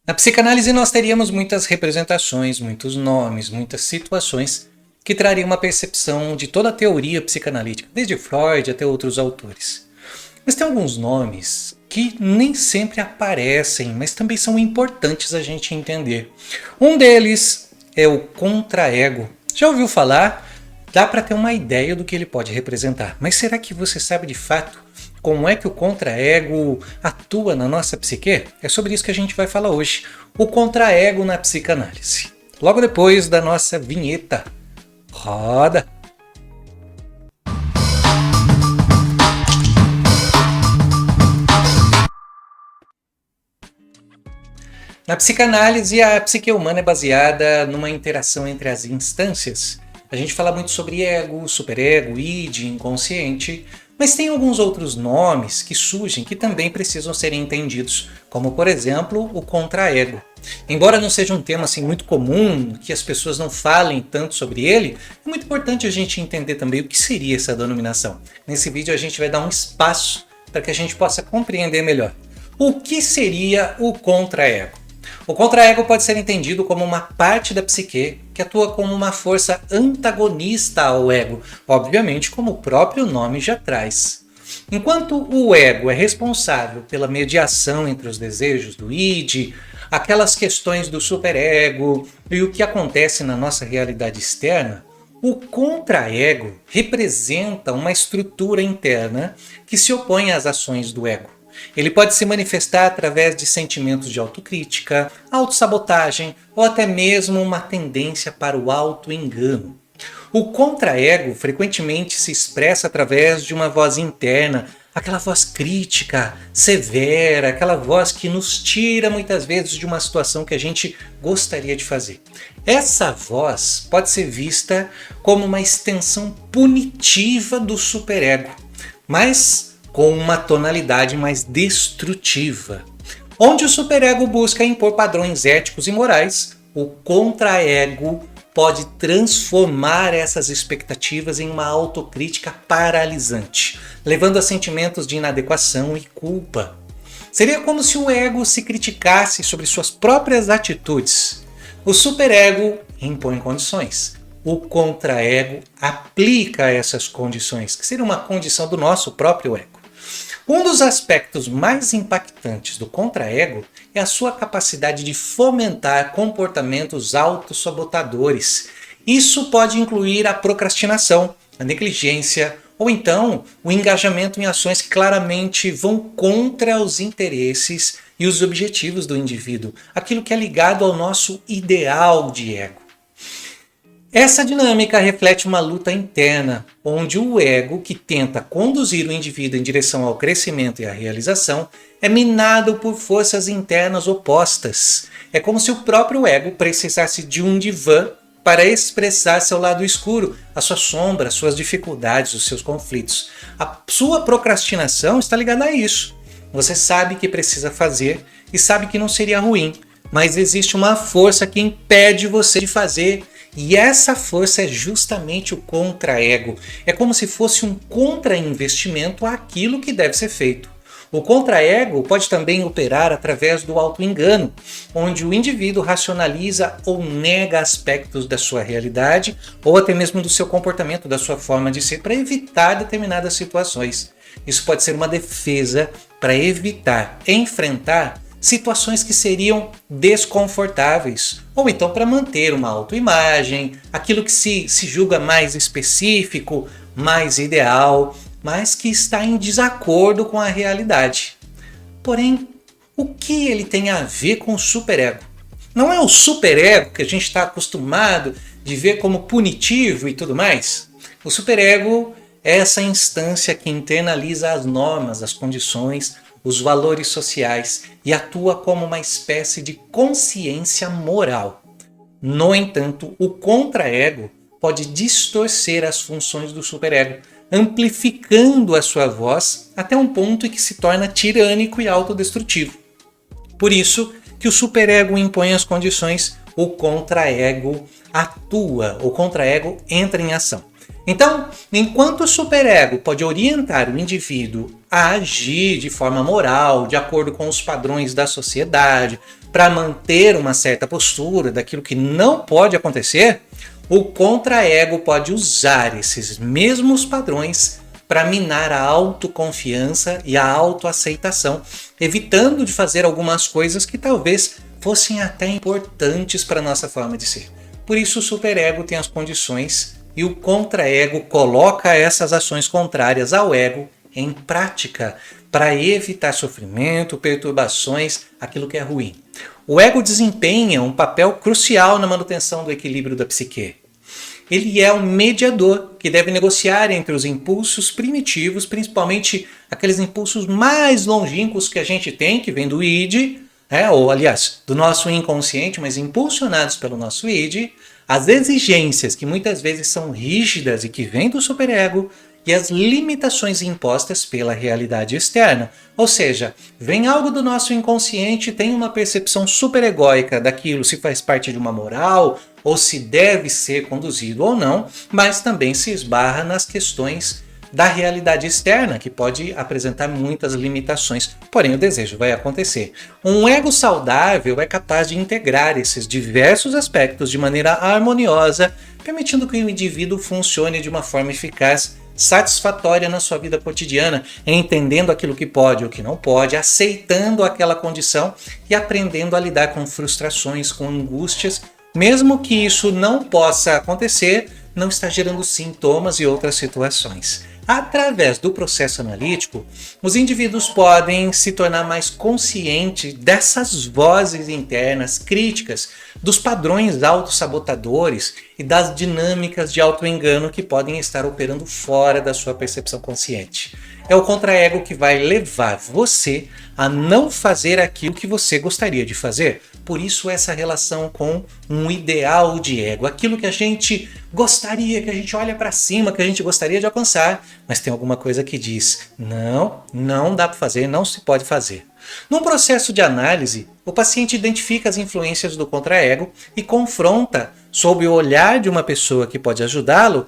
Na psicanálise nós teríamos muitas representações, muitos nomes, muitas situações que trariam uma percepção de toda a teoria psicanalítica, desde Freud até outros autores. Mas tem alguns nomes que nem sempre aparecem, mas também são importantes a gente entender. Um deles é o contraego. Já ouviu falar? Dá para ter uma ideia do que ele pode representar, mas será que você sabe de fato como é que o contraego atua na nossa psique? É sobre isso que a gente vai falar hoje. O contraego na psicanálise. Logo depois da nossa vinheta. Roda! Na psicanálise, a psique humana é baseada numa interação entre as instâncias. A gente fala muito sobre ego, superego, id, inconsciente, mas tem alguns outros nomes que surgem que também precisam ser entendidos, como por exemplo o contraego. Embora não seja um tema assim muito comum, que as pessoas não falem tanto sobre ele, é muito importante a gente entender também o que seria essa denominação. Nesse vídeo a gente vai dar um espaço para que a gente possa compreender melhor. O que seria o contraego? O contraego pode ser entendido como uma parte da psique que atua como uma força antagonista ao ego, obviamente como o próprio nome já traz. Enquanto o ego é responsável pela mediação entre os desejos do id, aquelas questões do superego e o que acontece na nossa realidade externa, o contraego representa uma estrutura interna que se opõe às ações do ego. Ele pode se manifestar através de sentimentos de autocrítica, autossabotagem ou até mesmo uma tendência para o autoengano. O contraego frequentemente se expressa através de uma voz interna, aquela voz crítica, severa, aquela voz que nos tira muitas vezes de uma situação que a gente gostaria de fazer. Essa voz pode ser vista como uma extensão punitiva do superego, mas com uma tonalidade mais destrutiva. Onde o superego busca impor padrões éticos e morais, o contraego pode transformar essas expectativas em uma autocrítica paralisante, levando a sentimentos de inadequação e culpa. Seria como se o ego se criticasse sobre suas próprias atitudes. O superego impõe condições. O contraego aplica essas condições, que seria uma condição do nosso próprio ego. Um dos aspectos mais impactantes do contraego é a sua capacidade de fomentar comportamentos autossabotadores. Isso pode incluir a procrastinação, a negligência ou então o engajamento em ações que claramente vão contra os interesses e os objetivos do indivíduo, aquilo que é ligado ao nosso ideal de ego. Essa dinâmica reflete uma luta interna, onde o ego, que tenta conduzir o indivíduo em direção ao crescimento e à realização, é minado por forças internas opostas. É como se o próprio ego precisasse de um divã para expressar seu lado escuro, a sua sombra, as suas dificuldades, os seus conflitos. A sua procrastinação está ligada a isso. Você sabe que precisa fazer e sabe que não seria ruim, mas existe uma força que impede você de fazer. E essa força é justamente o contraego. É como se fosse um contra-investimento àquilo que deve ser feito. O contraego pode também operar através do autoengano, onde o indivíduo racionaliza ou nega aspectos da sua realidade ou até mesmo do seu comportamento, da sua forma de ser, para evitar determinadas situações. Isso pode ser uma defesa para evitar, enfrentar situações que seriam desconfortáveis, ou então para manter uma autoimagem, aquilo que se julga mais específico, mais ideal, mas que está em desacordo com a realidade. Porém, o que ele tem a ver com o superego? Não é o superego que a gente está acostumado de ver como punitivo e tudo mais? O superego é essa instância que internaliza as normas, as condições, os valores sociais e atua como uma espécie de consciência moral. No entanto, o contraego pode distorcer as funções do superego, amplificando a sua voz até um ponto em que se torna tirânico e autodestrutivo. Por isso que o superego impõe as condições, o contraego atua, o contraego entra em ação. Então, enquanto o superego pode orientar o indivíduo a agir de forma moral, de acordo com os padrões da sociedade, para manter uma certa postura daquilo que não pode acontecer, o contraego pode usar esses mesmos padrões para minar a autoconfiança e a autoaceitação, evitando de fazer algumas coisas que talvez fossem até importantes para a nossa forma de ser. Por isso o superego tem as condições e o contraego coloca essas ações contrárias ao ego em prática para evitar sofrimento, perturbações, aquilo que é ruim. O ego desempenha um papel crucial na manutenção do equilíbrio da psique. Ele é um mediador que deve negociar entre os impulsos primitivos, principalmente aqueles impulsos mais longínquos que a gente tem, que vem do id, ou aliás, do nosso inconsciente, mas impulsionados pelo nosso id, as exigências que muitas vezes são rígidas e que vêm do superego, e as limitações impostas pela realidade externa. Ou seja, vem algo do nosso inconsciente, tem uma percepção superegóica daquilo, se faz parte de uma moral, ou se deve ser conduzido ou não, mas também se esbarra nas questões da realidade externa, que pode apresentar muitas limitações, porém o desejo vai acontecer. Um ego saudável é capaz de integrar esses diversos aspectos de maneira harmoniosa, permitindo que o indivíduo funcione de uma forma eficaz, satisfatória na sua vida cotidiana, entendendo aquilo que pode ou que não pode, aceitando aquela condição e aprendendo a lidar com frustrações, com angústias, mesmo que isso não possa acontecer, não está gerando sintomas e outras situações. Através do processo analítico, os indivíduos podem se tornar mais conscientes dessas vozes internas críticas, dos padrões autossabotadores e das dinâmicas de autoengano que podem estar operando fora da sua percepção consciente. É o contraego que vai levar você a não fazer aquilo que você gostaria de fazer. Por isso essa relação com um ideal de ego, aquilo que a gente gostaria, que a gente olha para cima, que a gente gostaria de alcançar, mas tem alguma coisa que diz, não dá para fazer, não se pode fazer. Num processo de análise, o paciente identifica as influências do contraego e confronta, sob o olhar de uma pessoa que pode ajudá-lo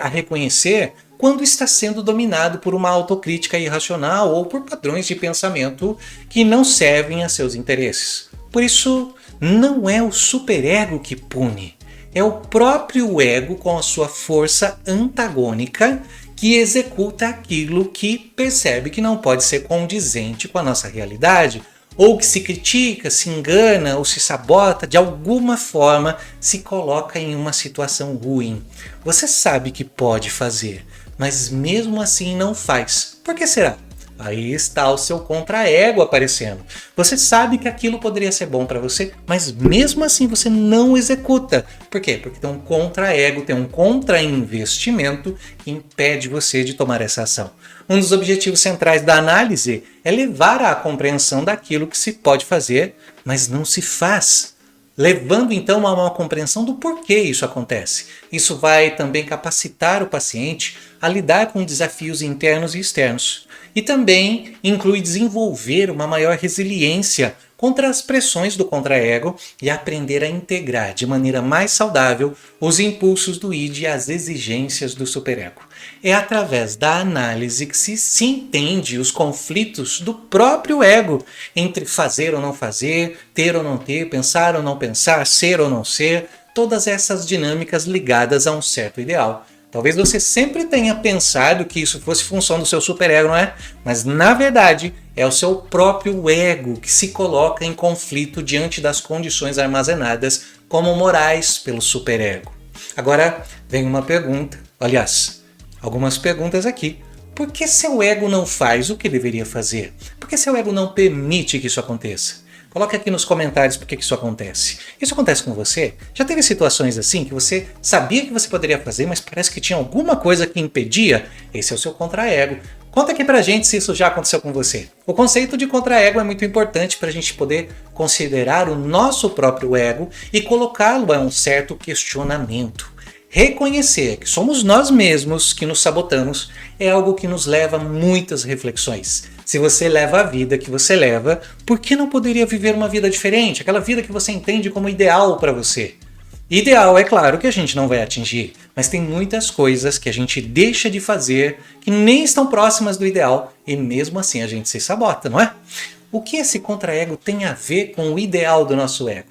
a reconhecer quando está sendo dominado por uma autocrítica irracional ou por padrões de pensamento que não servem a seus interesses. Por isso, não é o superego que pune, é o próprio ego com a sua força antagônica que executa aquilo que percebe que não pode ser condizente com a nossa realidade, ou que se critica, se engana ou se sabota, de alguma forma se coloca em uma situação ruim. Você sabe que pode fazer, mas mesmo assim não faz. Por que será? Aí está o seu contraego aparecendo. Você sabe que aquilo poderia ser bom para você, mas mesmo assim você não executa. Por quê? Porque tem um contraego, tem um contrainvestimento que impede você de tomar essa ação. Um dos objetivos centrais da análise é levar à compreensão daquilo que se pode fazer, mas não se faz, levando então a uma compreensão do porquê isso acontece. Isso vai também capacitar o paciente a lidar com desafios internos e externos. E também inclui desenvolver uma maior resiliência contra as pressões do contraego e aprender a integrar de maneira mais saudável os impulsos do id e as exigências do superego. É através da análise que se entende os conflitos do próprio ego entre fazer ou não fazer, ter ou não ter, pensar ou não pensar, ser ou não ser, todas essas dinâmicas ligadas a um certo ideal. Talvez você sempre tenha pensado que isso fosse função do seu superego, não é? Mas na verdade é o seu próprio ego que se coloca em conflito diante das condições armazenadas como morais pelo superego. Agora vem uma pergunta, aliás, algumas perguntas aqui. Por que seu ego não faz o que deveria fazer? Por que seu ego não permite que isso aconteça? Coloque aqui nos comentários por que isso acontece. Isso acontece com você? Já teve situações assim que você sabia que você poderia fazer, mas parece que tinha alguma coisa que impedia? Esse é o seu contraego. Conta aqui pra gente se isso já aconteceu com você. O conceito de contraego é muito importante para a gente poder considerar o nosso próprio ego e colocá-lo a um certo questionamento. Reconhecer que somos nós mesmos que nos sabotamos é algo que nos leva a muitas reflexões. Se você leva a vida que você leva, por que não poderia viver uma vida diferente? Aquela vida que você entende como ideal para você. Ideal, é claro que a gente não vai atingir, mas tem muitas coisas que a gente deixa de fazer que nem estão próximas do ideal e mesmo assim a gente se sabota, não é? O que esse contra-ego tem a ver com o ideal do nosso ego?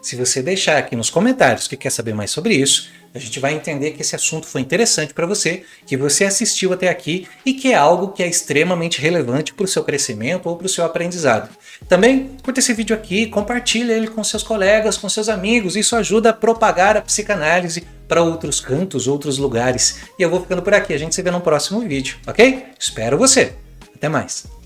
Se você deixar aqui nos comentários que quer saber mais sobre isso, a gente vai entender que esse assunto foi interessante para você, que você assistiu até aqui e que é algo que é extremamente relevante para o seu crescimento ou para o seu aprendizado. Também curta esse vídeo aqui, compartilha ele com seus colegas, com seus amigos, isso ajuda a propagar a psicanálise para outros cantos, outros lugares. E eu vou ficando por aqui, a gente se vê no próximo vídeo, ok? Espero você! Até mais!